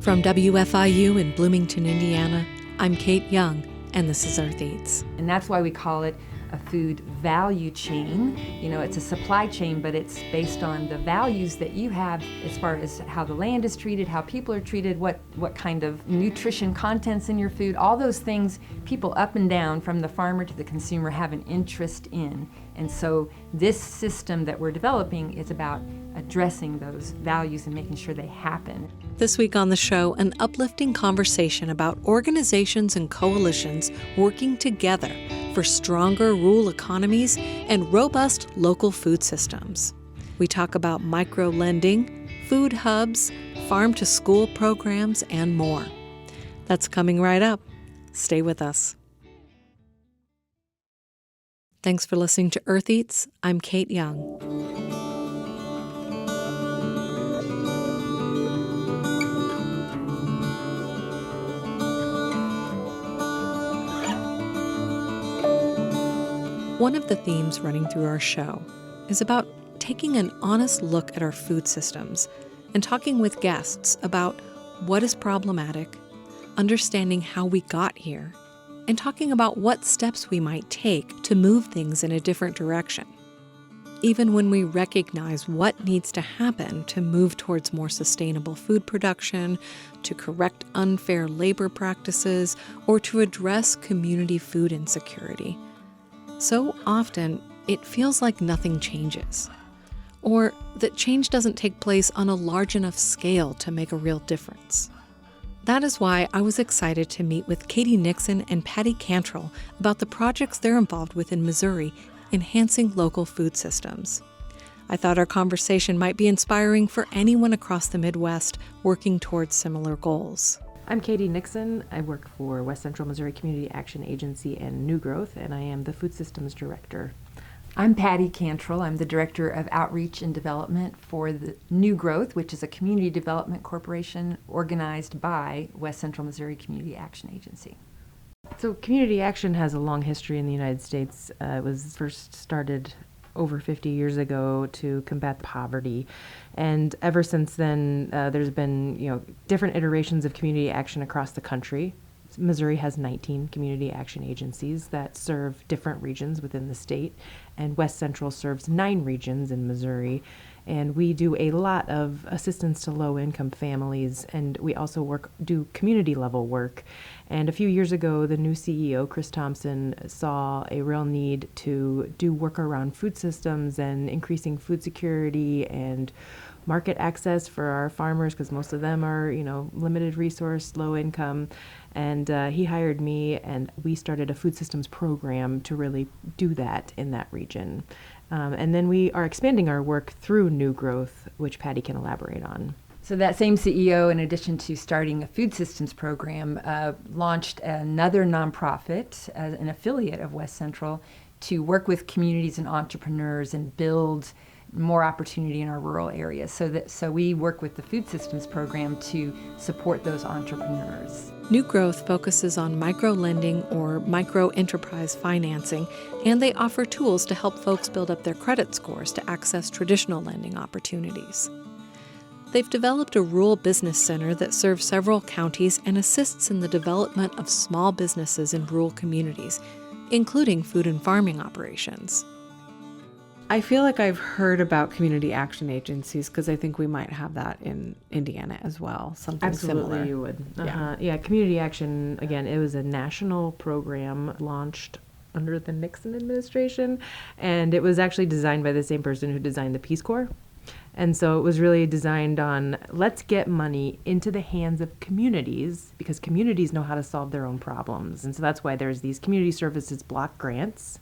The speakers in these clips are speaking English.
From WFIU in Bloomington, Indiana, I'm Kate Young, and this is Earth Eats. And that's why we call it a food value chain. You know, it's a supply chain, but it's based on the values that you have as far as how the land is treated, how people are treated, what kind of nutrition contents in your food, all those things people up and down from the farmer to the consumer have an interest in. And so this system that we're developing is about addressing those values and making sure they happen. This week on the show, an uplifting conversation about organizations and coalitions working together for stronger rural economies and robust local food systems. We talk about micro-lending, food hubs, farm-to-school programs, and more. That's coming right up. Stay with us. Thanks for listening to Earth Eats. I'm Kate Young. One of the themes running through our show is about taking an honest look at our food systems and talking with guests about what is problematic, understanding how we got here, and talking about what steps we might take to move things in a different direction. Even when we recognize what needs to happen to move towards more sustainable food production, to correct unfair labor practices, or to address community food insecurity, so often, it feels like nothing changes, or that change doesn't take place on a large enough scale to make a real difference. That is why I was excited to meet with Katie Nixon and Patty Cantrell about the projects they're involved with in Missouri, enhancing local food systems. I thought our conversation might be inspiring for anyone across the Midwest working towards similar goals. I'm Katie Nixon. I work for West Central Missouri Community Action Agency and New Growth, and I am the Food Systems Director. I'm Patty Cantrell. I'm the Director of Outreach and Development for the New Growth, which is a community development corporation organized by West Central Missouri Community Action Agency. So community action has a long history in the United States. It was first started over 50 years ago to combat poverty. And ever since then, there's been, different iterations of community action across the country. Missouri has 19 community action agencies that serve different regions within the state, and West Central serves 9 regions in Missouri. And we do a lot of assistance to low-income families, and we also do community-level work. And a few years ago, the new CEO, Chris Thompson, saw a real need to do work around food systems and increasing food security and market access for our farmers, because most of them are, limited resource, low income. And he hired me, and we started a food systems program to really do that in that region. And then we are expanding our work through New Growth, which Patty can elaborate on. So that same CEO, in addition to starting a food systems program, launched another nonprofit, an affiliate of West Central, to work with communities and entrepreneurs and build more opportunity in our rural areas. So we work with the food systems program to support those entrepreneurs. New Growth focuses on micro-lending or micro-enterprise financing, and they offer tools to help folks build up their credit scores to access traditional lending opportunities. They've developed a rural business center that serves several counties and assists in the development of small businesses in rural communities, including food and farming operations. I feel like I've heard about community action agencies because I think we might have that in Indiana as well, something Absolutely, similar. You would. Yeah, community action, again, it was a national program launched under the Nixon administration, and it was actually designed by the same person who designed the Peace Corps. And so it was really designed on, let's get money into the hands of communities, because communities know how to solve their own problems. And so that's why there's these community services block grants,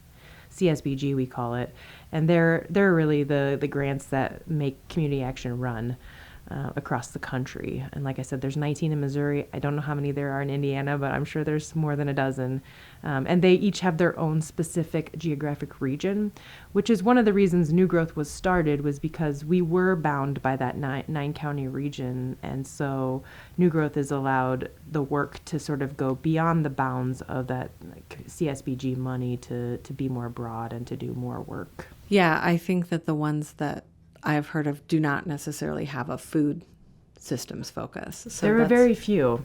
CSBG we call it, and they're really the grants that make community action run across the country. And like I said, there's 19 in Missouri. I don't know how many there are in Indiana, but I'm sure there's more than a dozen. And they each have their own specific geographic region, which is one of the reasons New Growth was started, was because we were bound by that nine county region. And so New Growth has allowed the work to sort of go beyond the bounds of that CSBG money to be more broad and to do more work. Yeah, I think that the ones that I've heard of do not necessarily have a food systems focus. So There are that's- very few.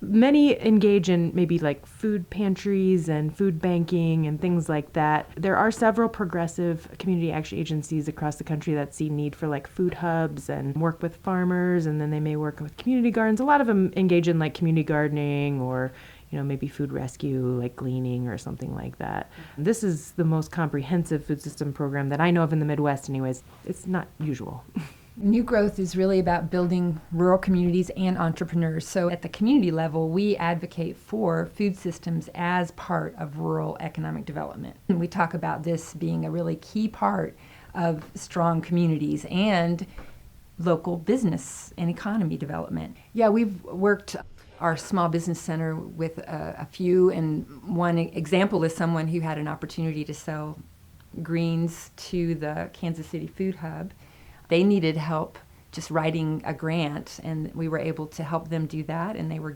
Many engage in maybe like food pantries and food banking and things like that. There are several progressive community action agencies across the country that see need for like food hubs and work with farmers, and then they may work with community gardens. A lot of them engage in like community gardening or maybe food rescue, like gleaning or something like that. This is the most comprehensive food system program that I know of in the Midwest anyways. It's not usual. New growth is really about building rural communities and entrepreneurs. So at the community level, we advocate for food systems as part of rural economic development. And we talk about this being a really key part of strong communities and local business and economy development. Yeah, we've worked our small business center with a few, and one example is someone who had an opportunity to sell greens to the Kansas City Food Hub. They needed help just writing a grant, and we were able to help them do that, and they were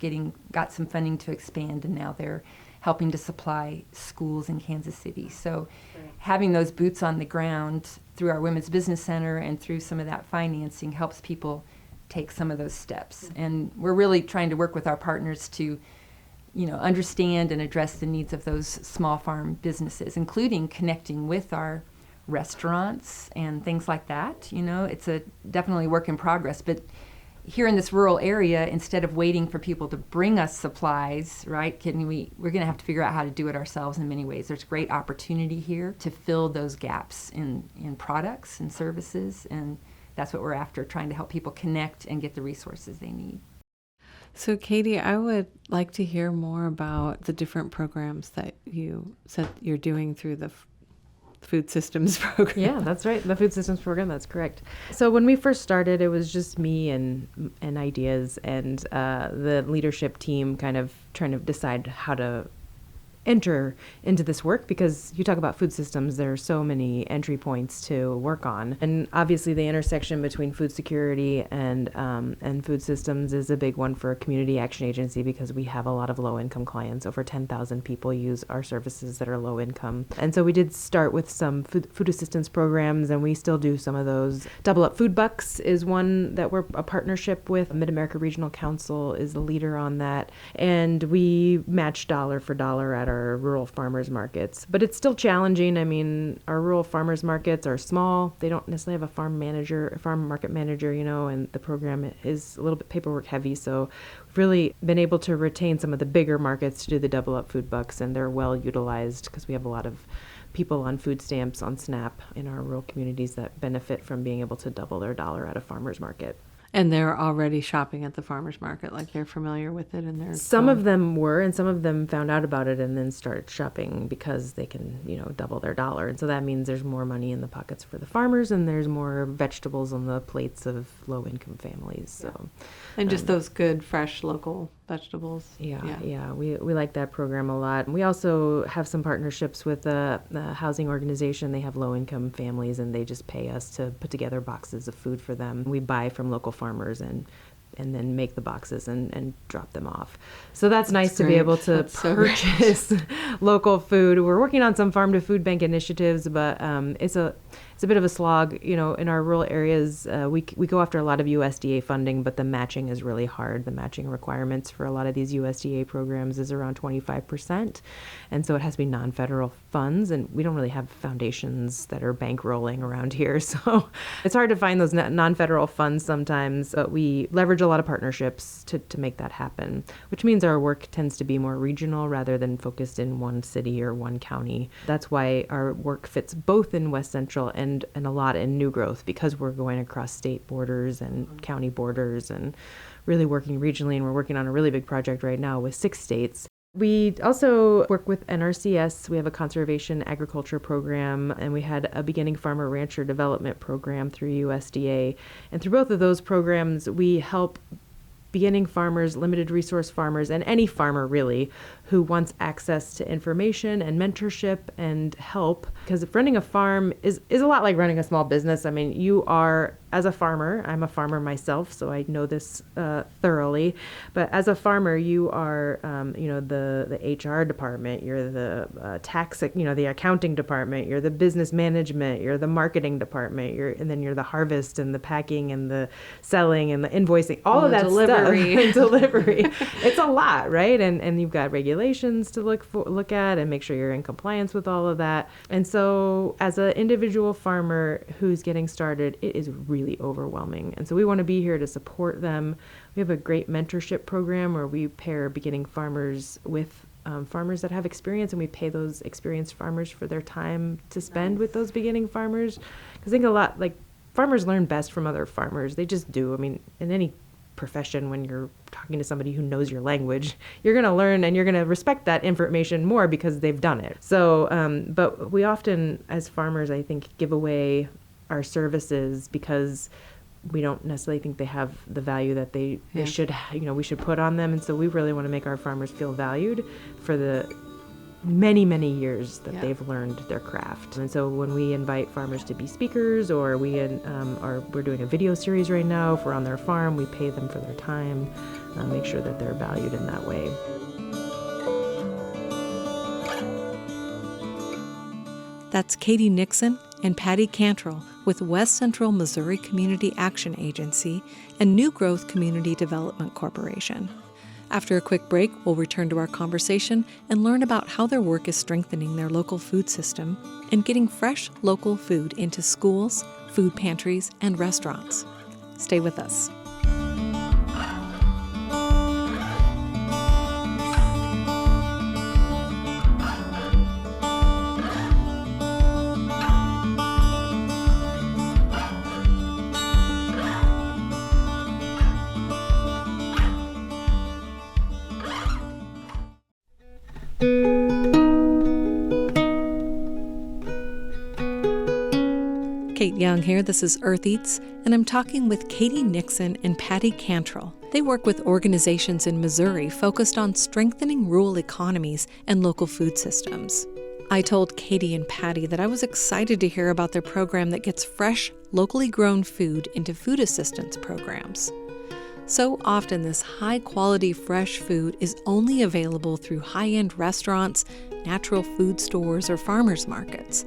got some funding to expand, and now they're helping to supply schools in Kansas City. So having those boots on the ground through our Women's Business Center and through some of that financing helps people take some of those steps. And we're really trying to work with our partners to understand and address the needs of those small farm businesses, including connecting with our restaurants and things like that. It's a definitely work in progress, but here in this rural area, instead of waiting for people to bring us supplies, right, we're going to have to figure out how to do it ourselves in many ways. There's great opportunity here to fill those gaps in products and services, and that's what we're after, trying to help people connect and get the resources they need. So Katie, I would like to hear more about the different programs that you said you're doing through the food systems program. Yeah, that's right. The food systems program, that's correct. So when we first started, it was just me and ideas, and the leadership team kind of trying to decide how to enter into this work, because you talk about food systems, there are so many entry points to work on. And obviously the intersection between food security and food systems is a big one for a community action agency, because we have a lot of low-income clients. Over 10,000 people use our services that are low income. And so we did start with some food assistance programs, and we still do some of those. Double Up Food Bucks is one that we're a partnership with. Mid-America Regional Council is the leader on that. And we match dollar for dollar at our rural farmers markets. But it's still challenging. I mean, our rural farmers markets are small. They don't necessarily have a farm market manager, and the program is a little bit paperwork heavy. So we've really been able to retain some of the bigger markets to do the Double Up Food Bucks, and they're well utilized because we have a lot of people on food stamps on SNAP in our rural communities that benefit from being able to double their dollar at a farmer's market. And they're already shopping at the farmer's market, like they're familiar with it, and they're some of them were, and some of them found out about it and then started shopping because they can, double their dollar. And so that means there's more money in the pockets for the farmers, and there's more vegetables on the plates of low-income families. So, and just those good, fresh, local vegetables. Yeah. We like that program a lot. We also have some partnerships with a housing organization. They have low-income families, and they just pay us to put together boxes of food for them. We buy from local farmers and then make the boxes and drop them off. So that's nice to be able to purchase local food. We're working on some farm to food bank initiatives, but it's a bit of a slog. In our rural areas, we go after a lot of USDA funding, but the matching is really hard. The matching requirements for a lot of these USDA programs is around 25%. And so it has to be non-federal funds, and we don't really have foundations that are bankrolling around here. So it's hard to find those non-federal funds sometimes, but we leverage a lot of partnerships to make that happen, which means our work tends to be more regional rather than focused in one city or one county. That's why our work fits both in West Central and a lot in new growth, because we're going across state borders and county borders and really working regionally. And we're working on a really big project right now with 6 states. We also work with NRCS. We have a conservation agriculture program, and we had a beginning farmer rancher development program through USDA. And through both of those programs, we help beginning farmers, limited resource farmers, and any farmer really who wants access to information and mentorship and help. Because running a farm is a lot like running a small business. I mean, you are as a farmer, I'm a farmer myself, so I know this thoroughly. But as a farmer, you are, the HR department, you're the tax, the accounting department, you're the business management, you're the marketing department, and then you're the harvest and the packing and the selling and the invoicing, all of that delivery. stuff. Delivery. It's a lot, right? And you've got regulations to look at and make sure you're in compliance with all of that. And so as an individual farmer who's getting started, it is really overwhelming. And so we want to be here to support them. We have a great mentorship program where we pair beginning farmers with farmers that have experience, and we pay those experienced farmers for their time to spend with those beginning farmers. Because I think a lot, like, farmers learn best from other farmers. They just do. I mean, in any profession, when you're talking to somebody who knows your language, you're going to learn and you're going to respect that information more because they've done it. So, but we often, as farmers, I think, give away our services because we don't necessarily think they have the value that they should, we should put on them. And so we really want to make our farmers feel valued for the many, many years that they've learned their craft. And so when we invite farmers to be speakers, or we're doing a video series right now, if we're on their farm, we pay them for their time, make sure that they're valued in that way. That's Katie Nixon and Patty Cantrell with West Central Missouri Community Action Agency and New Growth Community Development Corporation. After a quick break, we'll return to our conversation and learn about how their work is strengthening their local food system and getting fresh local food into schools, food pantries, and restaurants. Stay with us. Kate Young here. This is Earth Eats, and I'm talking with Katie Nixon and Patty Cantrell. They work with organizations in Missouri focused on strengthening rural economies and local food systems. I told Katie and Patty that I was excited to hear about their program that gets fresh, locally grown food into food assistance programs. So often, this high-quality fresh food is only available through high-end restaurants, natural food stores, or farmers markets.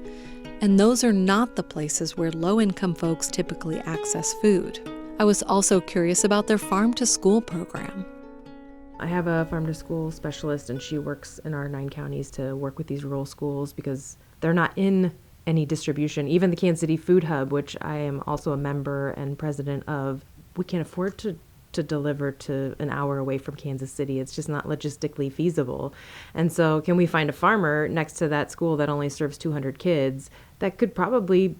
And those are not the places where low-income folks typically access food. I was also curious about their farm-to-school program. I have a farm-to-school specialist, and she works in our 9 counties to work with these rural schools because they're not in any distribution. Even the Kansas City Food Hub, which I am also a member and president of, we can't afford to deliver to an hour away from Kansas City. It's just not logistically feasible. And so can we find a farmer next to that school that only serves 200 kids that could probably,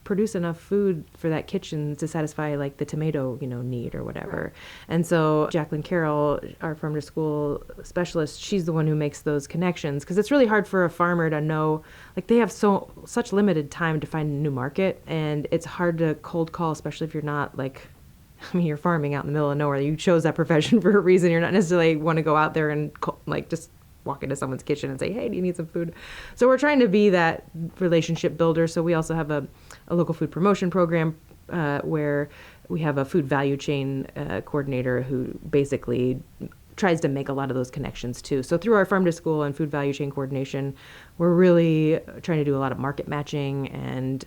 produce enough food for that kitchen to satisfy like the tomato, need or whatever. And so Jacqueline Carroll, our farm to school specialist, she's the one who makes those connections, because it's really hard for a farmer to know, like, they have such limited time to find a new market, and it's hard to cold call, especially if you're not you're farming out in the middle of nowhere. You chose that profession for a reason. You're not necessarily want to go out there and just walk into someone's kitchen and say, hey, do you need some food? So we're trying to be that relationship builder. So we also have a local food promotion program where we have a food value chain coordinator who basically tries to make a lot of those connections too. So through our farm to school and food value chain coordination, we're really trying to do a lot of market matching and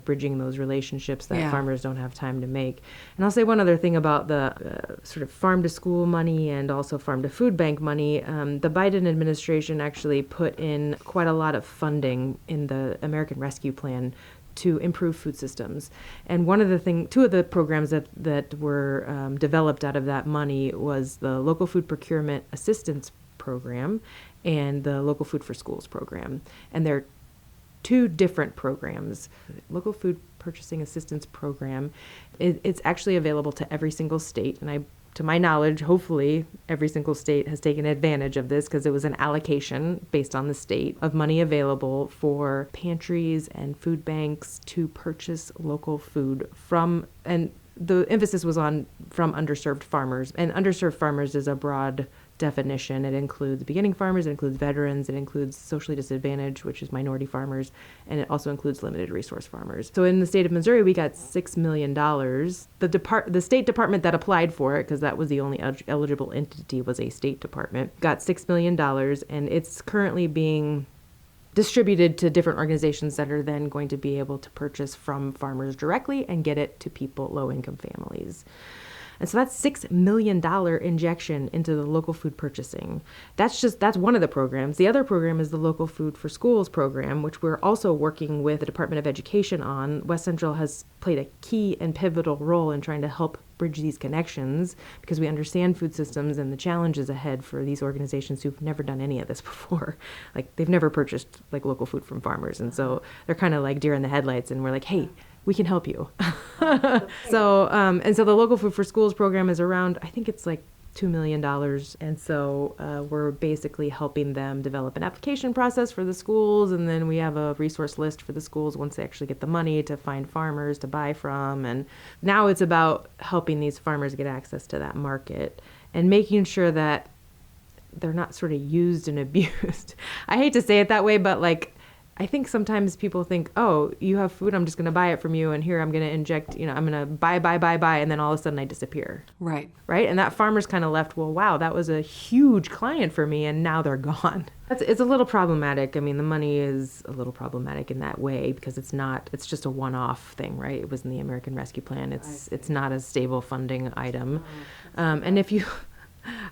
bridging those relationships that farmers don't have time to make. And I'll say one other thing about the sort of farm to school money and also farm to food bank money. The Biden administration actually put in quite a lot of funding in the American Rescue Plan to improve food systems. And two of the programs that were developed out of that money was the Local Food Procurement Assistance Program and the Local Food for Schools program. And they're two different programs. Local Food Purchasing Assistance Program, it's actually available to every single state. And to my knowledge, hopefully every single state has taken advantage of this, because it was an allocation based on the state of money available for pantries and food banks to purchase local food from, and the emphasis was on from underserved farmers. And underserved farmers is a broad definition. It includes beginning farmers, it includes veterans, it includes socially disadvantaged, which is minority farmers, and it also includes limited resource farmers. So in the state of Missouri, we got $6 million. The state department that applied for it, because that was the only eligible entity, was a state department, got $6 million, and it's currently being distributed to different organizations that are then going to be able to purchase from farmers directly and get it to people, low-income families. And so that's $6 million injection into the local food purchasing. That's one of the programs. The other program is the Local Food for Schools program, which we're also working with the Department of Education on. West Central has played a key and pivotal role in trying to help bridge these connections because we understand food systems and the challenges ahead for these organizations who've never done any of this before. Like, they've never purchased like local food from farmers. And so they're kind of like deer in the headlights, and we're like, hey, we can help you. So the Local Food for Schools program is around, I think it's like $2 million. And so we're basically helping them develop an application process for the schools. And then we have a resource list for the schools once they actually get the money to find farmers to buy from. And now it's about helping these farmers get access to that market and making sure that they're not sort of used and abused. I hate to say it that way, but like, I think sometimes people think, oh, you have food, I'm just going to buy it from you, and here I'm going to inject, I'm going to buy, and then all of a sudden I disappear. Right. Right? And that farmer's kind of left, well, wow, that was a huge client for me, and now they're gone. It's a little problematic. I mean, the money is a little problematic in that way because it's just a one-off thing, right? It was in the American Rescue Plan. It's not a stable funding item. And if you...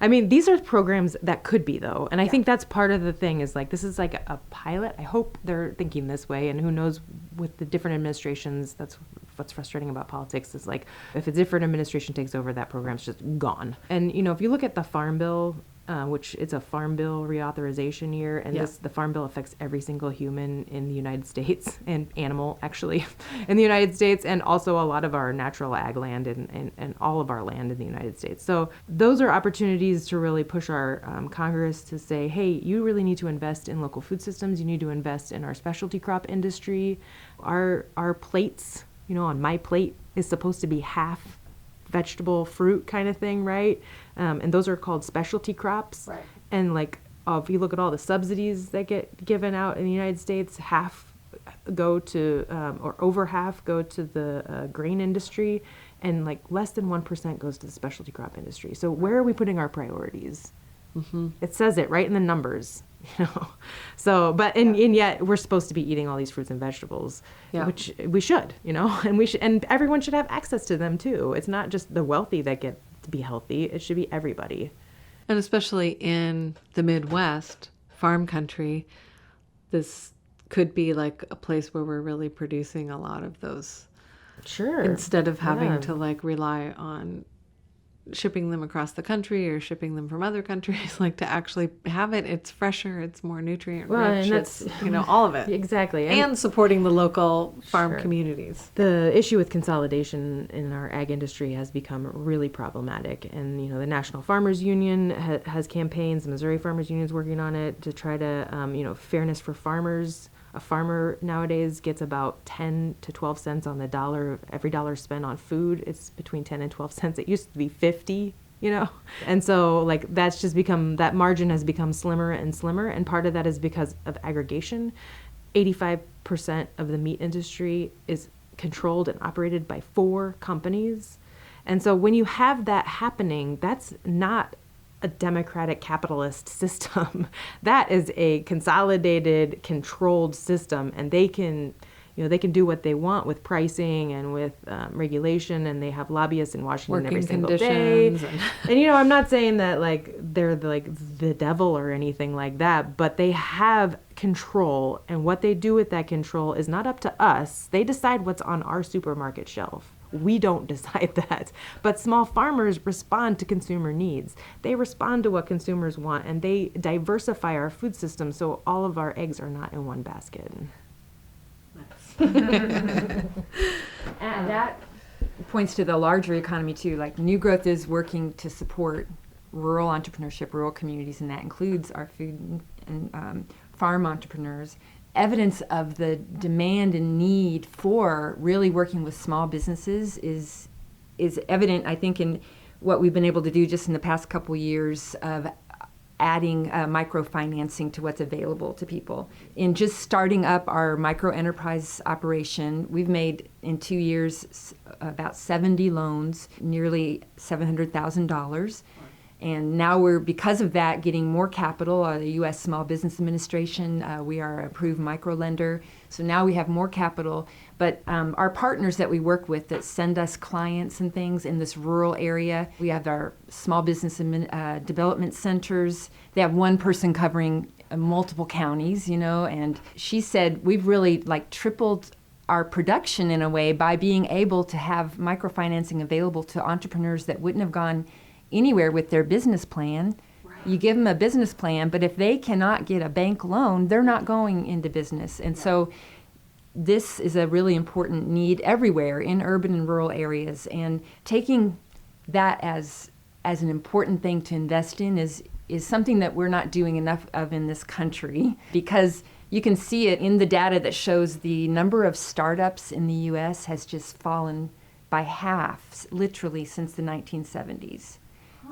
I mean, these are programs that could be, though. And I think that's part of the thing is like, this is like a pilot. I hope they're thinking this way. And who knows, with the different administrations, that's what's frustrating about politics is like, if a different administration takes over, that program's just gone. And, if you look at the Farm Bill, which it's a Farm Bill reauthorization year, and the Farm Bill affects every single human in the United States, and animal, actually, in the United States, and also a lot of our natural ag land and all of our land in the United States. So those are opportunities to really push our Congress to say, hey, you really need to invest in local food systems. You need to invest in our specialty crop industry. Our plates, on my plate is supposed to be half vegetable, fruit kind of thing, right? And those are called specialty crops. Right. And like, if you look at all the subsidies that get given out in the United States, half go to, or over half go to the grain industry, and like less than 1% goes to the specialty crop industry. So where are we putting our priorities? Mm-hmm. It says it right in the numbers, So, but and yet we're supposed to be eating all these fruits and vegetables, which we should, and everyone should have access to them too. It's not just the wealthy that get to be healthy. It should be everybody. And especially in the Midwest, farm country, this could be like a place where we're really producing a lot of those. Sure. Instead of having to like rely on shipping them across the country or shipping them from other countries, like to actually have it, it's fresher, it's more nutrient rich, it's, all of it. Exactly. And supporting the local farm communities. The issue with consolidation in our ag industry has become really problematic. And, the National Farmers Union has campaigns, the Missouri Farmers Union is working on it to try to, fairness for farmers. A farmer nowadays gets about 10 to 12 cents on the dollar. Every dollar spent on food, it's between 10 and 12 cents. It used to be 50, And so like that margin has become slimmer and slimmer. And part of that is because of aggregation. 85% of the meat industry is controlled and operated by 4 companies. And so when you have that happening, that's not a democratic capitalist system. That is a consolidated, controlled system, and they can do what they want with pricing and with regulation, and they have lobbyists in Washington every single day. And I'm not saying that like they're the devil or anything like that, but they have control, and what they do with that control is not up to us. They decide what's on our supermarket shelf. We don't decide that. But small farmers respond to consumer needs. They respond to what consumers want, and they diversify our food system so all of our eggs are not in one basket. And that points to the larger economy too. Like, New Growth is working to support rural entrepreneurship, rural communities, and that includes our food and farm entrepreneurs. Evidence of the demand and need for really working with small businesses is evident, I think, in what we've been able to do just in the past couple years of adding microfinancing to what's available to people. In just starting up our microenterprise operation, we've made in 2 years about 70 loans, nearly $700,000. And now we're, because of that, getting more capital. The U.S. Small Business Administration, we are an approved microlender. So now we have more capital. But our partners that we work with that send us clients and things in this rural area, we have our small business development centers. They have one person covering multiple counties, and she said we've really tripled our production in a way by being able to have microfinancing available to entrepreneurs that wouldn't have gone anywhere with their business plan. Right. You give them a business plan, but if they cannot get a bank loan, they're not going into business. And so this is a really important need everywhere in urban and rural areas. And taking that as an important thing to invest in is something that we're not doing enough of in this country, because you can see it in the data that shows the number of startups in the U.S. has just fallen by half, literally, since the 1970s.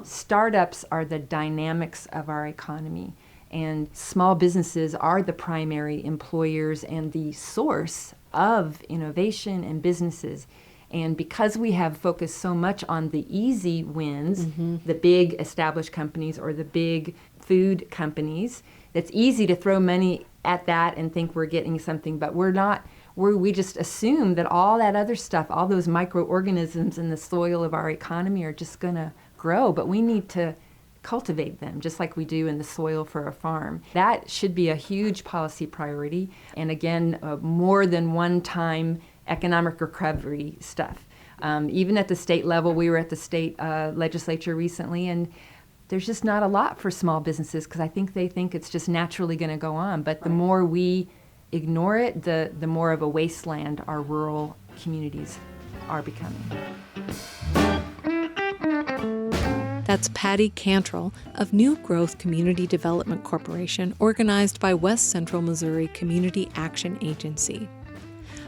Startups are the dynamics of our economy, and small businesses are the primary employers and the source of innovation and businesses. And because we have focused so much on the easy wins, the big established companies or the big food companies, it's easy to throw money at that and think we're getting something, but we're not. We just assume that all that other stuff, all those microorganisms in the soil of our economy are just going to grow, but we need to cultivate them just like we do in the soil for a farm. That should be a huge policy priority. And again, more than one-time economic recovery stuff. Even at the state level, we were at the state legislature recently, and there's just not a lot for small businesses because I think they think it's just naturally going to go on. But the more we ignore it, the more of a wasteland our rural communities are becoming. That's Patty Cantrell of New Growth Community Development Corporation, organized by West Central Missouri Community Action Agency.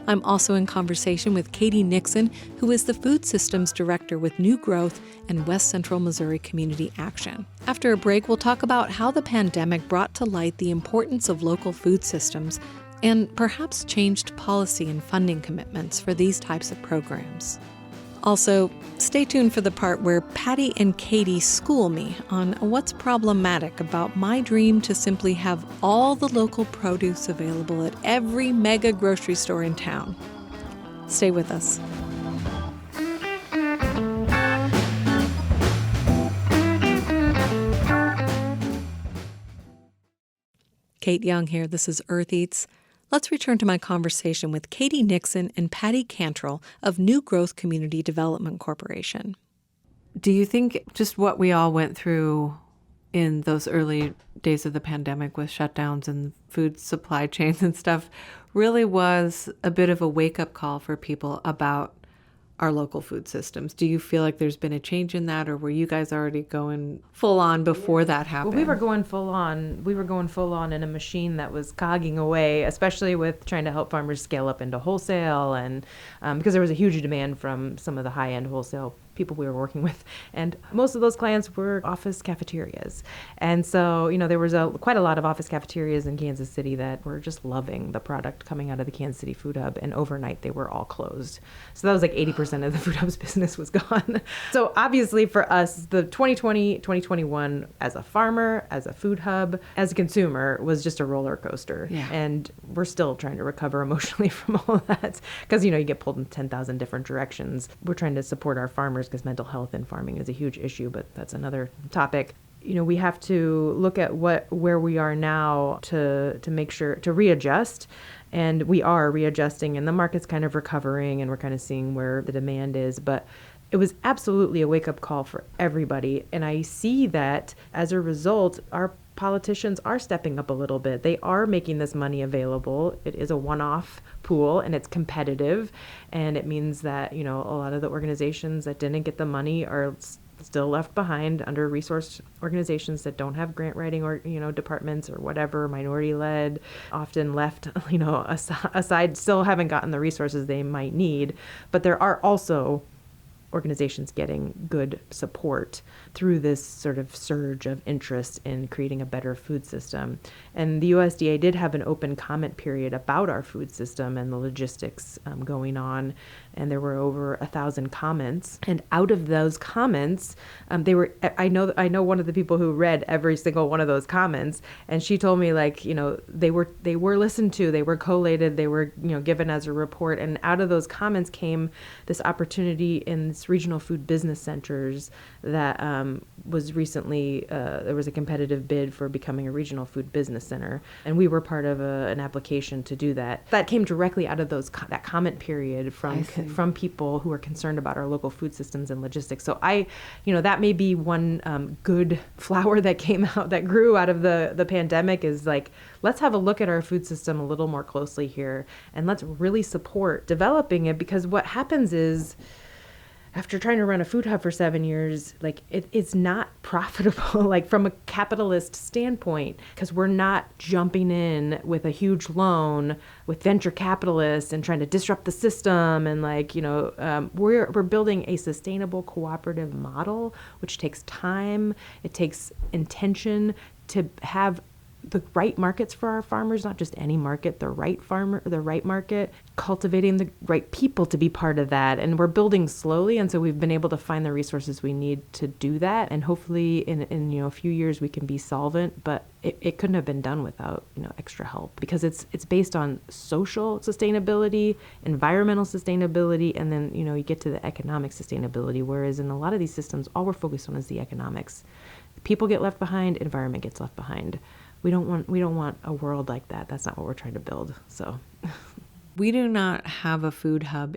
I'm also in conversation with Katie Nixon, who is the Food Systems Director with New Growth and West Central Missouri Community Action. After a break, we'll talk about how the pandemic brought to light the importance of local food systems and perhaps changed policy and funding commitments for these types of programs. Also, stay tuned for the part where Patty and Katie school me on what's problematic about my dream to simply have all the local produce available at every mega grocery store in town. Stay with us. Kate Young here. This is Earth Eats. Let's return to my conversation with Katie Nixon and Patty Cantrell of New Growth Community Development Corporation. Do you think just what we all went through in those early days of the pandemic with shutdowns and food supply chains and stuff really was a bit of a wake-up call for people about our local food systems? Do you feel like there's been a change in that, or were you guys already going full on before that happened? Well, we were going full on. We were going full on in a machine that was cogging away, especially with trying to help farmers scale up into wholesale, and because there was a huge demand from some of the high-end wholesale people we were working with, and most of those clients were office cafeterias. And so, there was quite a lot of office cafeterias in Kansas City that were just loving the product coming out of the Kansas City Food Hub, and overnight they were all closed. So that was like 80% of the Food Hub's business was gone. So obviously for us, the 2020, 2021, as a farmer, as a food hub, as a consumer, was just a roller coaster. Yeah. And we're still trying to recover emotionally from all of that, because, you get pulled in 10,000 different directions. We're trying to support our farmers because mental health in farming is a huge issue, but that's another topic. We have to look at where we are now to make sure to readjust, and we are readjusting, and the market's kind of recovering, and we're kind of seeing where the demand is. But it was absolutely a wake-up call for everybody, and I see that as a result, our politicians are stepping up a little bit. They are making this money available. It is a one-off pool, and it's competitive, and it means that, a lot of the organizations that didn't get the money are still left behind, under-resourced organizations that don't have grant writing or, departments or whatever, minority-led, often left, aside, still haven't gotten the resources they might need. But there are also organizations getting good support through this sort of surge of interest in creating a better food system. And the USDA did have an open comment period about our food system and the logistics going on. And there were over 1,000 comments. And out of those comments, I know one of the people who read every single one of those comments, and she told me, like, they were listened to, they were collated, they were, given as a report. And out of those comments came this opportunity in this regional food business centers that was recently, there was a competitive bid for becoming a regional food business center. And we were part of an application to do that. That came directly out of that comment period from people who are concerned about our local food systems and logistics. So that may be one good flower that came out, that grew out of the pandemic, is like, let's have a look at our food system a little more closely here, and let's really support developing it. Because what happens is, after trying to run a food hub for 7 years, like it's not profitable, like from a capitalist standpoint, because we're not jumping in with a huge loan with venture capitalists and trying to disrupt the system. And we're building a sustainable cooperative model, which takes time. It takes intention to have the right markets for our farmers, not just any market, the right market, cultivating the right people to be part of that. And we're building slowly. And so we've been able to find the resources we need to do that. And hopefully in a few years we can be solvent, but it couldn't have been done without, extra help, because it's based on social sustainability, environmental sustainability, and then, you get to the economic sustainability. Whereas in a lot of these systems, all we're focused on is the economics. People get left behind, environment gets left behind. We don't want a world like that. That's not what we're trying to build. So we do not have a food hub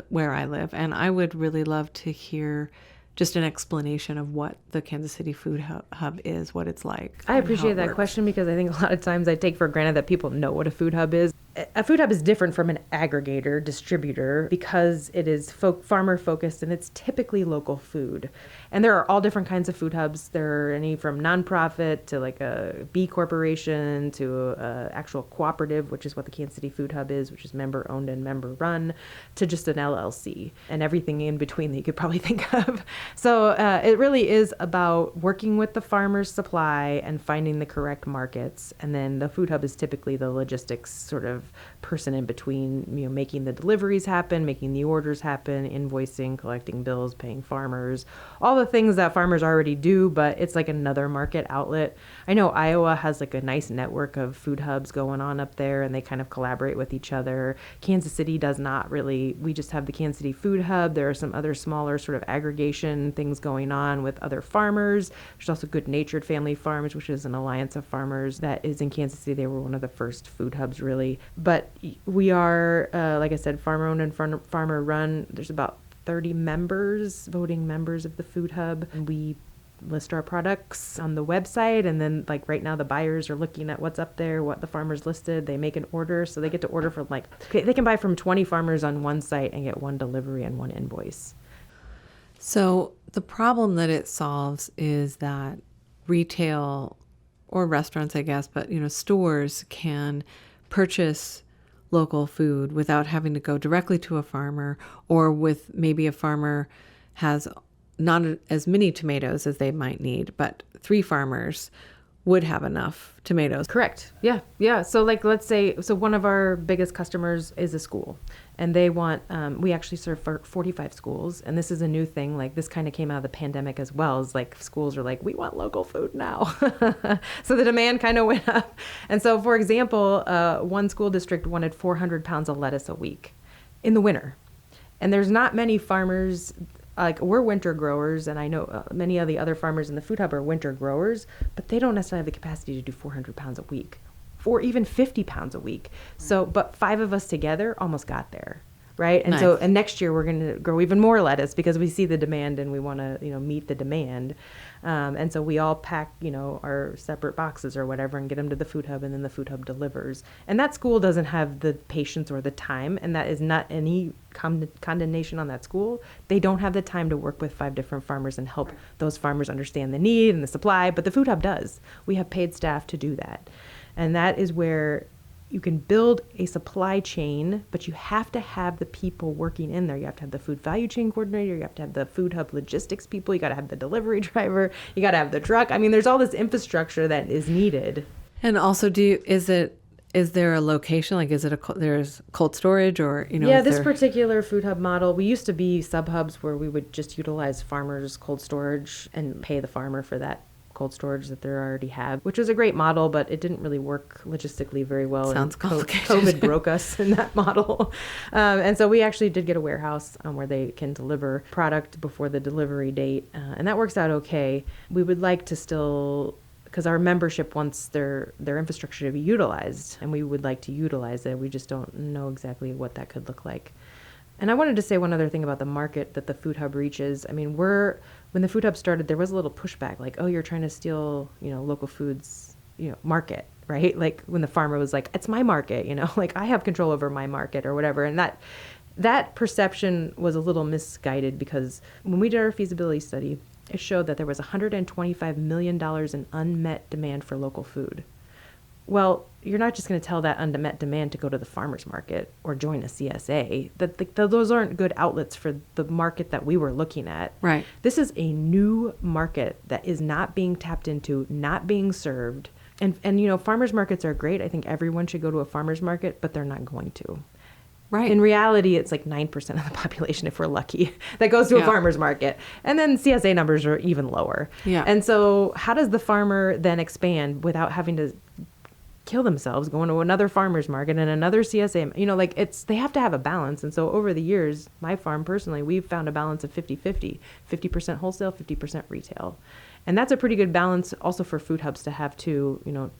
where I live, and I would really love to hear just an explanation of what the Kansas City Food Hub is, what it's like. I appreciate that question, because I think a lot of times I take for granted that people know what a food hub is. A food hub is different from an aggregator, distributor, because it is farmer focused, and it's typically local food. And there are all different kinds of food hubs. There are any from nonprofit to like a B corporation to actual cooperative, which is what the Kansas City Food Hub is, which is member owned and member run, to just an LLC and everything in between that you could probably think of. So it really is about working with the farmer's supply and finding the correct markets. And then the food hub is typically the logistics sort of person in between, making the deliveries happen, making the orders happen, invoicing, collecting bills, paying farmers, all the things that farmers already do, but it's like another market outlet. I know Iowa has like a nice network of food hubs going on up there, and they kind of collaborate with each other. Kansas City does not really. We just have the Kansas City Food Hub. There are some other smaller sort of aggregation things going on with other farmers. There's also Good Natured Family Farms, which is an alliance of farmers that is in Kansas City. They were one of the first food hubs, really. But we are, like I said, farmer-owned and farmer-run. There's about 30 voting members of the food hub. And we list our products on the website, and then like right now the buyers are looking at what's up there, what the farmers listed. They make an order, so they get to order from they can buy from 20 farmers on one site and get one delivery and one invoice. So the problem that it solves is that retail, or restaurants, I guess, but stores can purchase local food without having to go directly to a farmer, or with maybe a farmer has not as many tomatoes as they might need, but 3 farmers would have enough tomatoes. Correct. Yeah. So let's say, one of our biggest customers is a school, and they want, we actually serve 45 schools. And this is a new thing. Like, this kind of came out of the pandemic as well, as like schools are like, we want local food now. So the demand kind of went up. And so, for example, one school district wanted 400 pounds of lettuce a week in the winter. And there's not many farmers. Like, we're winter growers, and I know many of the other farmers in the food hub are winter growers, but they don't necessarily have the capacity to do 400 pounds a week, or even 50 pounds a week. So, but 5 of us together almost got there, right? And nice. So, and next year we're going to grow even more lettuce, because we see the demand and we want to, meet the demand. And so we all pack, our separate boxes or whatever and get them to the food hub, and then the food hub delivers. And that school doesn't have the patience or the time, and that is not any condemnation on that school. They don't have the time to work with 5 different farmers and help those farmers understand the need and the supply, but the food hub does. We have paid staff to do that. And that is where, You can build a supply chain, but you have to have the people working in there. You have to have the food value chain coordinator. You have to have the food hub logistics people. You got to have the delivery driver. You got to have the truck. I mean, there's all this infrastructure that is needed. And also, is there a location? Like, there's cold storage or, Yeah, this particular food hub model, we used to be sub hubs where we would just utilize farmers' cold storage and pay the farmer for that cold storage that they already have, which was a great model, but it didn't really work logistically very well. Sounds complicated. COVID broke us in that model. And so we actually did get a warehouse where they can deliver product before the delivery date. And that works out okay. We would like to still, because our membership wants their infrastructure to be utilized, and we would like to utilize it. We just don't know exactly what that could look like. And I wanted to say one other thing about the market that the food hub reaches. I mean, when the food hub started, there was a little pushback, like, oh, you're trying to steal, local foods, market, right? Like when the farmer was like, it's my market, like I have control over my market or whatever. And that perception was a little misguided, because when we did our feasibility study, it showed that there was $125 million in unmet demand for local food. Well, you're not just going to tell that unmet demand to go to the farmer's market or join a CSA. Those aren't good outlets for the market that we were looking at. Right. This is a new market that is not being tapped into, not being served. And farmers markets are great. I think everyone should go to a farmer's market, but they're not going to. Right. In reality, it's like 9% of the population, if we're lucky, that goes to a farmer's market. And then CSA numbers are even lower. Yeah. And so how does the farmer then expand without having to kill themselves going to another farmer's market and another CSA? They have to have a balance. And so over the years, my farm personally, we've found a balance of 50-50, 50% wholesale, 50% retail. And that's a pretty good balance also for food hubs to have too, in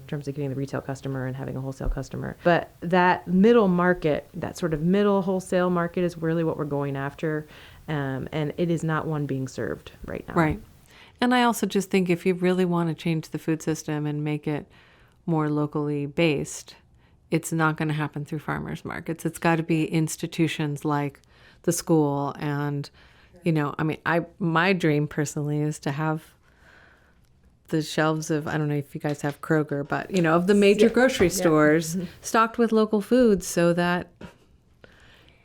terms of getting the retail customer and having a wholesale customer. But that middle market, that sort of middle wholesale market, is really what we're going after. And it is not one being served right now. Right. And I also just think if you really want to change the food system and make it more locally based, it's not going to happen through farmers markets. It's got to be institutions like the school. And, my dream personally is to have the shelves of, I don't know if you guys have Kroger, but, of the major grocery stores stocked with local foods, so that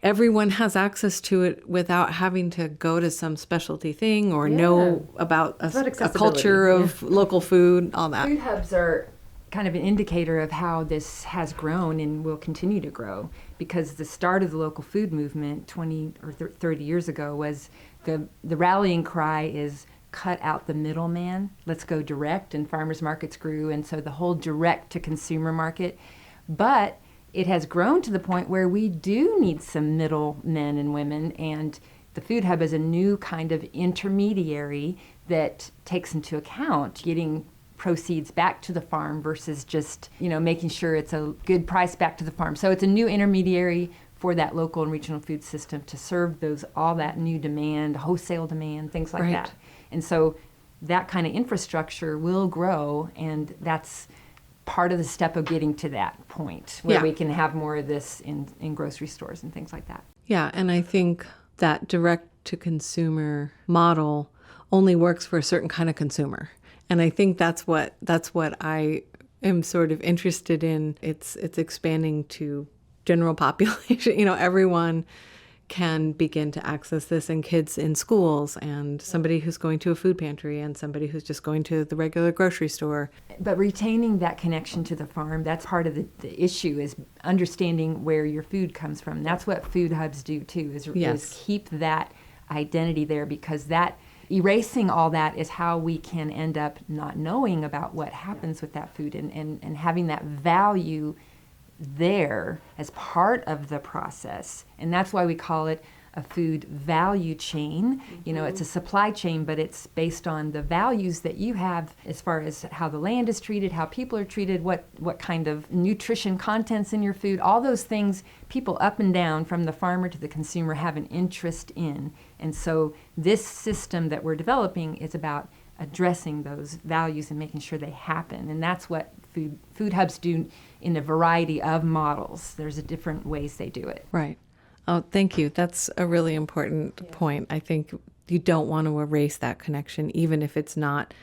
everyone has access to it without having to go to some specialty thing or know about a culture of local food, all that. Food hubs are kind of an indicator of how this has grown and will continue to grow, because the start of the local food movement 20 or 30 years ago was the rallying cry is cut out the middleman, let's go direct, and farmers markets grew, and so the whole direct to consumer market. But it has grown to the point where we do need some middle men and women, and the food hub is a new kind of intermediary that takes into account getting proceeds back to the farm versus just, making sure it's a good price back to the farm. So it's a new intermediary for that local and regional food system to serve all that new demand, wholesale demand, things like that. And so that kind of infrastructure will grow, and that's part of the step of getting to that point where we can have more of this in grocery stores and things like that. Yeah, and I think that direct-to-consumer model only works for a certain kind of consumer. And I think that's what I am sort of interested in. It's expanding to general population. Everyone can begin to access this, and kids in schools, and somebody who's going to a food pantry, and somebody who's just going to the regular grocery store. But retaining that connection to the farm, that's part of the issue, is understanding where your food comes from. That's what food hubs do too, is keep that identity there, because that erasing all that is how we can end up not knowing about what happens with that food, and having that value there as part of the process. And that's why we call it a food value chain. It's a supply chain, but it's based on the values that you have as far as how the land is treated, how people are treated, what kind of nutrition contents in your food, all those things people up and down from the farmer to the consumer have an interest in. And so this system that we're developing is about addressing those values and making sure they happen. And that's what food hubs do in a variety of models. There's different ways they do it. Right. Oh, thank you. That's a really important point. I think you don't want to erase that connection, even if it's not,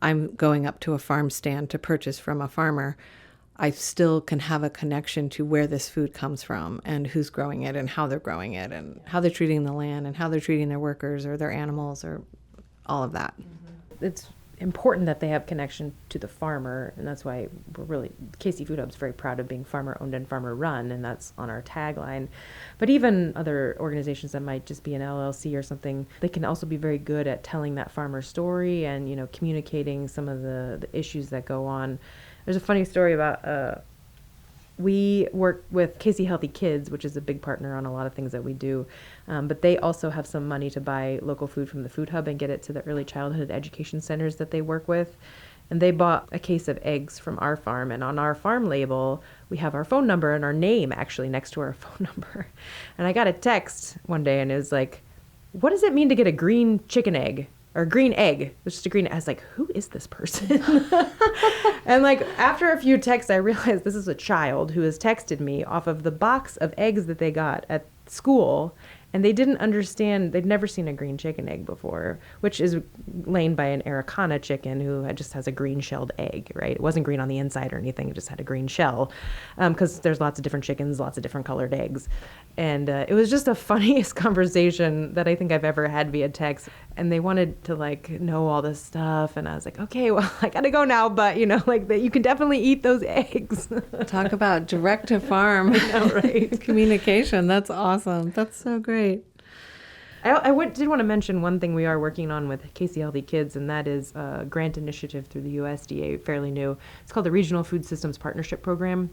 I'm going up to a farm stand to purchase from a farmer. I still can have a connection to where this food comes from and who's growing it and how they're growing it and how they're treating the land and how they're treating their workers or their animals or all of that. It's important that they have connection to the farmer, and that's why we're really, KC Food Hub's very proud of being farmer owned and farmer run, and that's on our tagline. But even other organizations that might just be an LLC or something, they can also be very good at telling that farmer story and, you know, communicating some of the issues that go on. There's a funny story about we work with KC Healthy Kids, which is a big partner on a lot of things that we do. But they also have some money to buy local food from the Food Hub and get it to the early childhood education centers that they work with. And they bought a case of eggs from our farm. And on our farm label, we have our phone number and our name actually next to our phone number. And I got a text one day and it was like, what does it mean to get a green chicken egg? Or green egg. It was just a green. I was like, who is this person? And like after a few texts, I realized this is a child who has texted me off of the box of eggs that they got at school. And they didn't understand, they'd never seen a green chicken egg before, which is laid by an Araucana chicken who just has a green shelled egg, right? It wasn't green on the inside or anything, it just had a green shell. Because there's lots of different chickens, lots of different colored eggs. And it was just the funniest conversation that I think I've ever had via text. And they wanted to like know all this stuff. And I was like, okay, well, I gotta go now, but you know, like that you can definitely eat those eggs. Talk about direct to farm right? communication. That's awesome. That's so great. I did want to mention one thing we are working on with KC Healthy Kids, and that is a grant initiative through the USDA, fairly new. It's called the Regional Food Systems Partnership Program.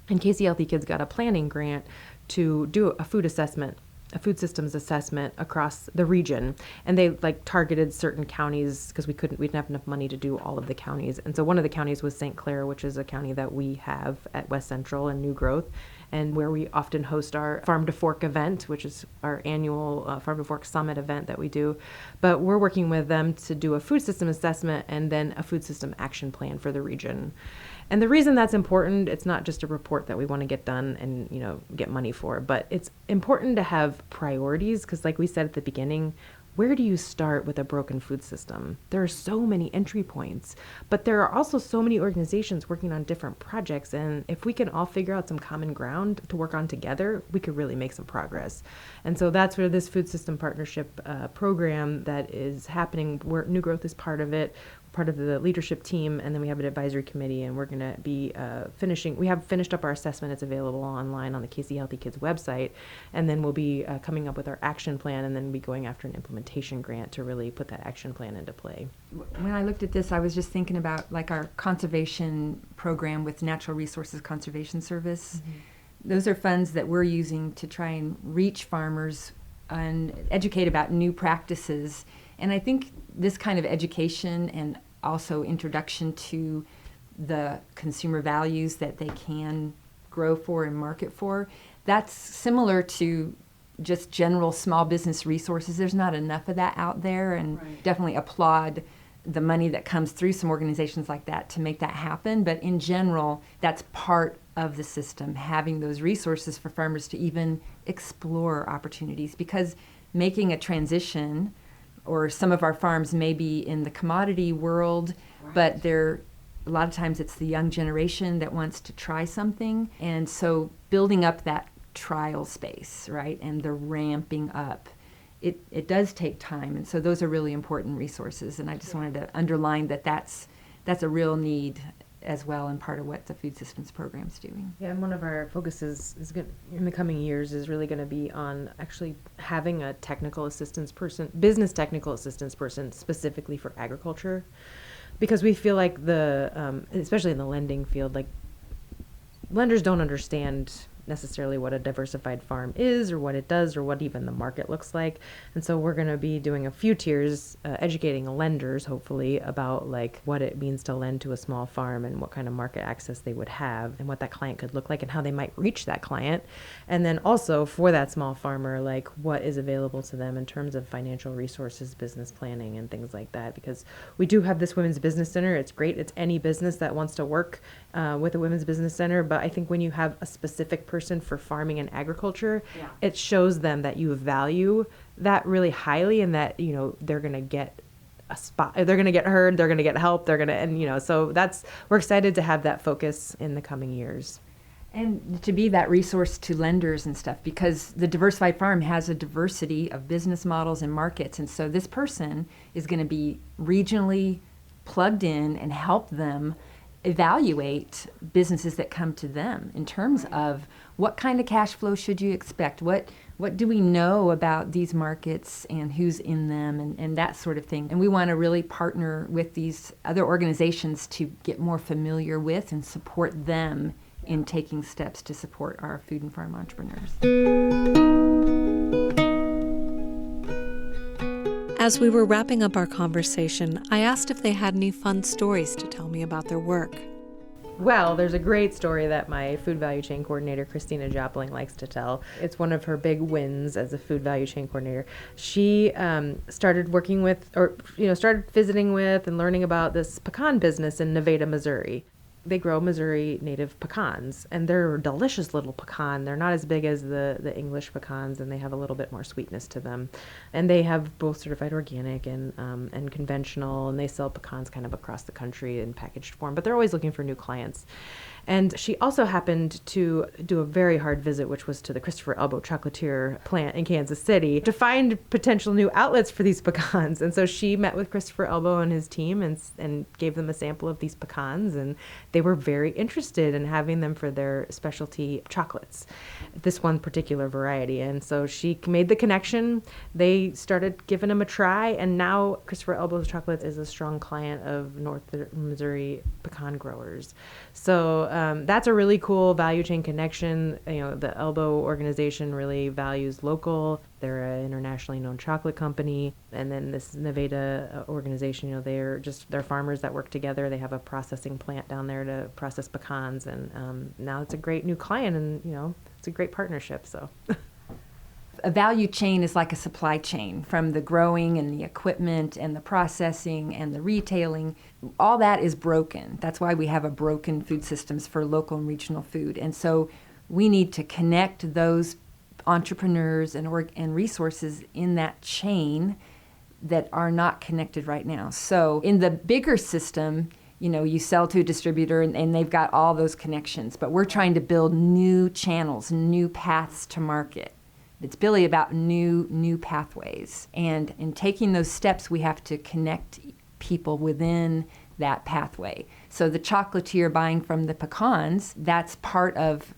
And KC Healthy Kids got a planning grant to do a food assessment, a food systems assessment across the region. And they like targeted certain counties because we didn't have enough money to do all of the counties. And so one of the counties was St. Clair, which is a county that we have at West Central and New Growth, and where we often host our Farm to Fork event, which is our annual Farm to Fork Summit event that we do. But we're working with them to do a food system assessment and then a food system action plan for the region. And the reason that's important, it's not just a report that we want to get done and, you know, get money for, but it's important to have priorities because like we said at the beginning, where do you start with a broken food system? There are so many entry points, but there are also so many organizations working on different projects. And if we can all figure out some common ground to work on together, we could really make some progress. And so that's where this food system partnership program that is happening, where New Growth is part of it, part of the leadership team, and then we have an advisory committee, and we're going to be we have finished up our assessment. It's available online on the KC Healthy Kids website, and then we'll be coming up with our action plan, and then be going after an implementation grant to really put that action plan into play. When I looked at this, I was just thinking about like our conservation program with Natural Resources Conservation Service. Mm-hmm. Those are funds that we're using to try and reach farmers and educate about new practices. And I think this kind of education and also introduction to the consumer values that they can grow for and market for, that's similar to just general small business resources. There's not enough of that out there, and definitely applaud the money that comes through some organizations like that to make that happen. But in general, that's part of the system, having those resources for farmers to even explore opportunities, because making a transition, or some of our farms may be in the commodity world, but a lot of times it's the young generation that wants to try something. And so building up that trial space, right, and the ramping up, it does take time. And so those are really important resources. And I just wanted to underline that's a real need as well, and part of what the food systems program is doing. Yeah, and one of our focuses in the coming years is really going to be on actually having a technical assistance person, business technical assistance person specifically for agriculture, because we feel like especially in the lending field, like lenders don't understand necessarily what a diversified farm is or what it does or what even the market looks like. And so we're going to be doing a few tiers, educating lenders hopefully about like what it means to lend to a small farm and what kind of market access they would have and what that client could look like and how they might reach that client. And then also for that small farmer, like what is available to them in terms of financial resources, business planning, and things like that. Because we do have this Women's Business Center. It's great. It's any business that wants to work with a Women's Business Center. But I think when you have a specific person for farming and agriculture, it shows them that you value that really highly, and that, you know, they're going to get a spot. They're going to get heard. They're going to get help. So we're excited to have that focus in the coming years. And to be that resource to lenders and stuff, because the diversified farm has a diversity of business models and markets. And so this person is going to be regionally plugged in and help them evaluate businesses that come to them in terms of what kind of cash flow should you expect? What do we know about these markets and who's in them and that sort of thing? And we want to really partner with these other organizations to get more familiar with and support them in taking steps to support our food and farm entrepreneurs. As we were wrapping up our conversation, I asked if they had any fun stories to tell me about their work. Well, there's a great story that my food value chain coordinator, Christina Jopling, likes to tell. It's one of her big wins as a food value chain coordinator. She started working with, started visiting with and learning about this pecan business in Nevada, Missouri. They grow Missouri native pecans, and they're a delicious little pecan. They're not as big as the English pecans, and they have a little bit more sweetness to them. And they have both certified organic and conventional, and they sell pecans kind of across the country in packaged form, but they're always looking for new clients. And she also happened to do a very hard visit, which was to the Christopher Elbow chocolatier plant in Kansas City, to find potential new outlets for these pecans. And so she met with Christopher Elbow and his team and gave them a sample of these pecans, and they were very interested in having them for their specialty chocolates, this one particular variety. And so she made the connection. They started giving them a try, and now Christopher Elbow's chocolate is a strong client of North Missouri pecan growers. So that's a really cool value chain connection. The Elbow organization really values local. They're an internationally known chocolate company. And then this Nevada organization, they're farmers that work together. They have a processing plant down there to process pecans. And now it's a great new client, and, it's a great partnership. So. A value chain is like a supply chain, from the growing and the equipment and the processing and the retailing. All that is broken. That's why we have a broken food systems for local and regional food. And so we need to connect those entrepreneurs and resources in that chain that are not connected right now. So in the bigger system, you sell to a distributor and they've got all those connections, but we're trying to build new channels, new paths to market. It's really about new pathways. And in taking those steps, we have to connect people within that pathway. So the chocolatier buying from the pecans, that's part of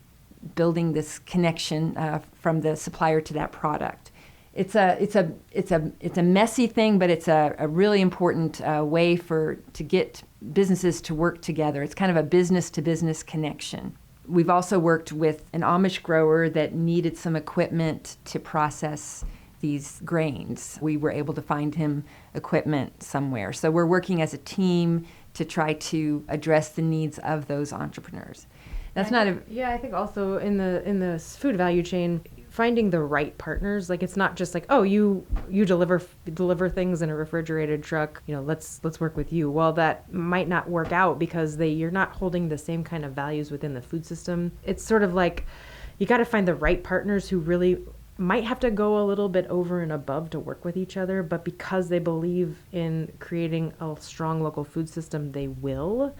building this connection from the supplier to that product. It's a messy thing, but it's a really important way to get businesses to work together. It's kind of a business-to-business connection. We've also worked with an Amish grower that needed some equipment to process these grains. We were able to find him equipment somewhere. So we're working as a team to try to address the needs of those entrepreneurs. I think also in the food value chain, finding the right partners. Like, it's not just like, oh, you deliver things in a refrigerated truck, let's work with you. Well, that might not work out because you're not holding the same kind of values within the food system. It's sort of like you got to find the right partners who really might have to go a little bit over and above to work with each other, but because they believe in creating a strong local food system, they will.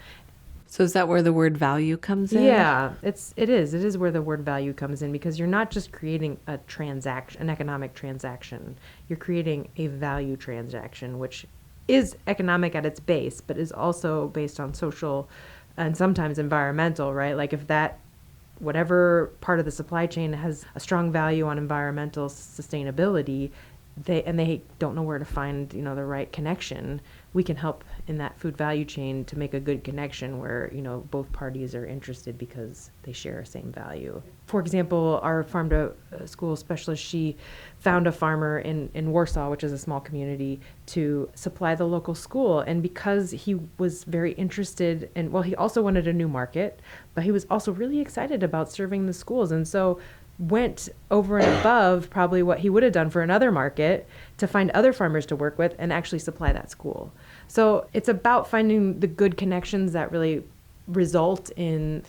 So is that where the word value comes in? Yeah, it is where the word value comes in, because you're not just creating an economic transaction. You're creating a value transaction, which is economic at its base, but is also based on social and sometimes environmental, right? Like, if that whatever part of the supply chain has a strong value on environmental sustainability, they don't know where to find, the right connection, we can help in that food value chain to make a good connection where, both parties are interested because they share a same value. For example, our farm to school specialist, she found a farmer in Warsaw, which is a small community, to supply the local school. And because he was very interested he also wanted a new market, but he was also really excited about serving the schools. And so went over and above probably what he would have done for another market to find other farmers to work with and actually supply that school. So it's about finding the good connections that really result in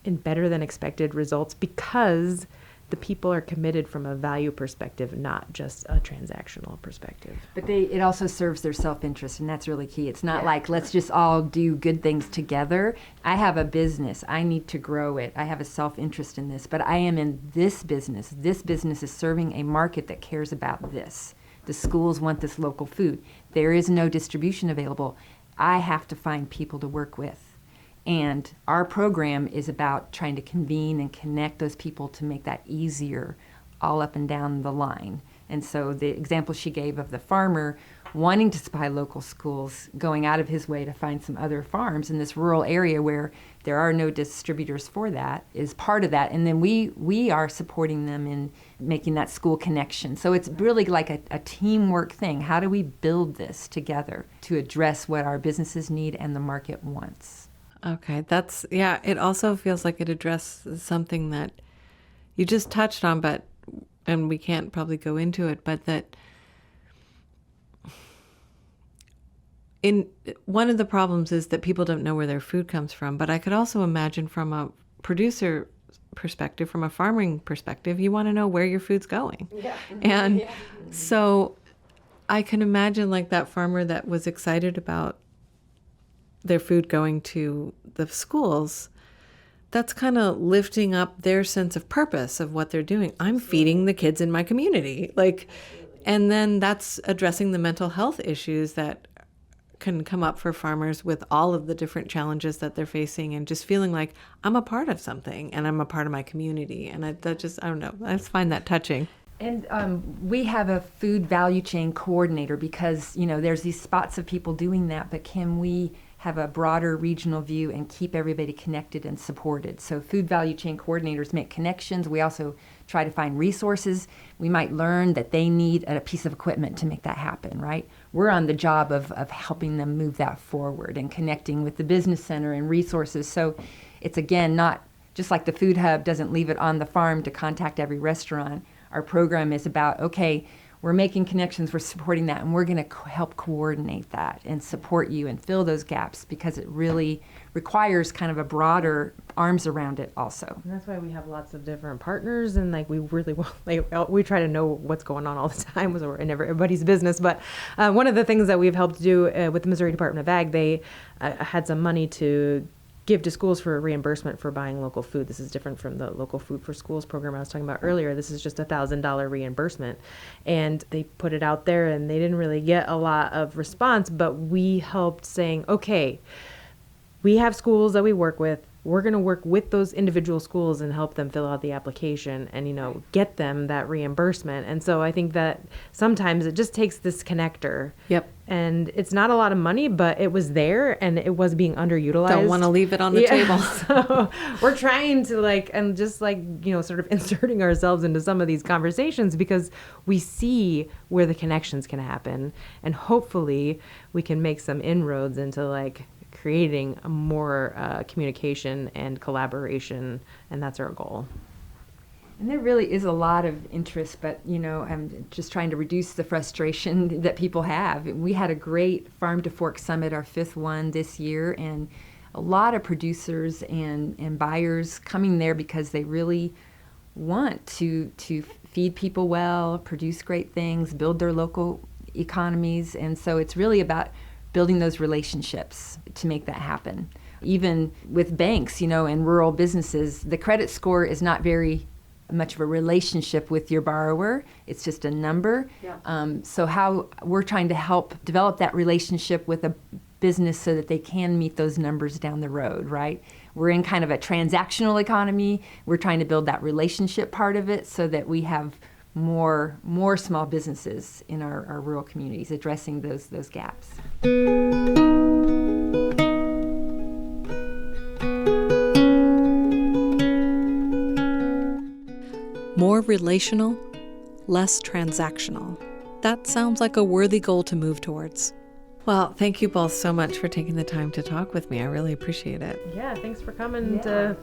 better than expected results, because the people are committed from a value perspective, not just a transactional perspective. But it also serves their self-interest, and that's really key. It's not like, let's just all do good things together. I have a business. I need to grow it. I have a self-interest in this, but I am in this business. This business is serving a market that cares about this. The schools want this local food. There is no distribution available. I have to find people to work with. And our program is about trying to convene and connect those people to make that easier all up and down the line. And so the example she gave of the farmer wanting to supply local schools, going out of his way to find some other farms in this rural area where there are no distributors for that, is part of that. And then we are supporting them in making that school connection. So it's really like a teamwork thing. How do we build this together to address what our businesses need and the market wants? Okay, it also feels like it addresses something that you just touched on, and we can't probably go into it, but that one of the problems is that people don't know where their food comes from. But I could also imagine from a producer perspective, from a farming perspective, you want to know where your food's going. Yeah. And so I can imagine like that farmer that was excited about their food going to the schools, that's kind of lifting up their sense of purpose of what they're doing. I'm feeding the kids in my community. And then that's addressing the mental health issues that can come up for farmers with all of the different challenges that they're facing, and just feeling like I'm a part of something and I'm a part of my community. And I don't know, I just find that touching. And we have a food value chain coordinator because, there's these spots of people doing that, but can we have a broader regional view and keep everybody connected and supported? So food value chain coordinators make connections. We also try to find resources. We might learn that they need a piece of equipment to make that happen, right? We're on the job of helping them move that forward and connecting with the business center and resources. So it's, again, not just like the food hub doesn't leave it on the farm to contact every restaurant. Our program is about, okay, we're making connections, we're supporting that, and we're going to help coordinate that and support you and fill those gaps, because it really requires kind of a broader arms around it also. And that's why we have lots of different partners, and we really we try to know what's going on all the time, so we're in everybody's business. But one of the things that we've helped do with the Missouri Department of Ag, they had some money to give to schools for reimbursement for buying local food. This is different from the local food for schools program I was talking about earlier. This is just $1,000 reimbursement. And they put it out there and they didn't really get a lot of response, but we helped saying, okay, we have schools that we work with. We're going to work with those individual schools and help them fill out the application and, get them that reimbursement. And so I think that sometimes it just takes this connector. Yep. And it's not a lot of money, but it was there and it was being underutilized. Don't want to leave it on the table. So we're trying to and just sort of inserting ourselves into some of these conversations, because we see where the connections can happen. And hopefully we can make some inroads into creating more communication and collaboration, and that's our goal. And there really is a lot of interest, but I'm just trying to reduce the frustration that people have. We had a great Farm to Fork Summit, our 5th one this year, and a lot of producers and buyers coming there because they really want to feed people well, produce great things, build their local economies, and so it's really about building those relationships to make that happen. Even with banks, and rural businesses, the credit score is not very much of a relationship with your borrower. It's just a number. Yeah. So how we're trying to help develop that relationship with a business so that they can meet those numbers down the road, right? We're in kind of a transactional economy. We're trying to build that relationship part of it so that we have more small businesses in our rural communities addressing those gaps. More relational, less transactional. That sounds like a worthy goal to move towards. Well, thank you both so much for taking the time to talk with me. I really appreciate it. Yeah, thanks for coming to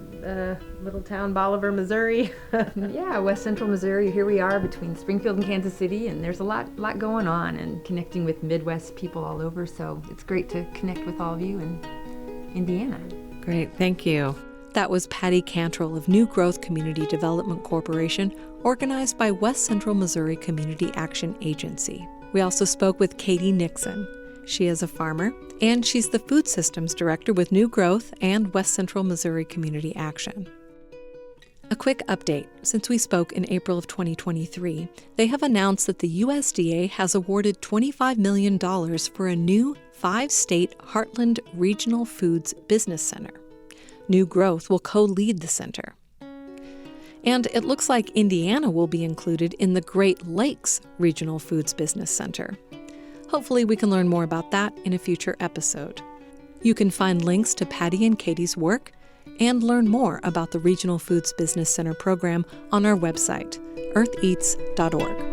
little town Bolivar, Missouri. Yeah, West Central Missouri. Here we are between Springfield and Kansas City, and there's a lot going on and connecting with Midwest people all over. So it's great to connect with all of you in Indiana. Great, thank you. That was Patty Cantrell of New Growth Community Development Corporation, organized by West Central Missouri Community Action Agency. We also spoke with Katie Nixon. She is a farmer, and she's the Food Systems Director with New Growth and West Central Missouri Community Action. A quick update. Since we spoke in April of 2023, they have announced that the USDA has awarded $25 million for a new 5-state Heartland Regional Foods Business Center. New Growth will co-lead the center. And it looks like Indiana will be included in the Great Lakes Regional Foods Business Center. Hopefully we can learn more about that in a future episode. You can find links to Patty and Katie's work and learn more about the Regional Foods Business Center program on our website, eartheats.org.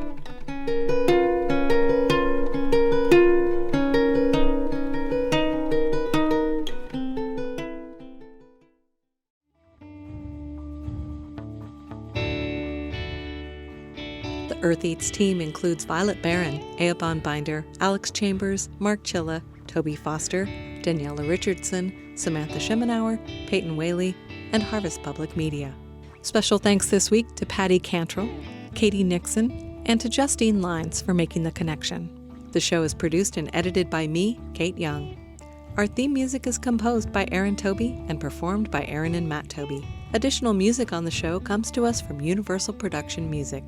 The Earth Eats team includes Violet Barron, Eobon Binder, Alex Chambers, Mark Chilla, Toby Foster, Daniela Richardson, Samantha Schemenauer, Peyton Whaley, and Harvest Public Media. Special thanks this week to Patty Cantrell, Katie Nixon, and to Justine Lines for making the connection. The show is produced and edited by me, Kate Young. Our theme music is composed by Aaron Toby and performed by Aaron and Matt Toby. Additional music on the show comes to us from Universal Production Music.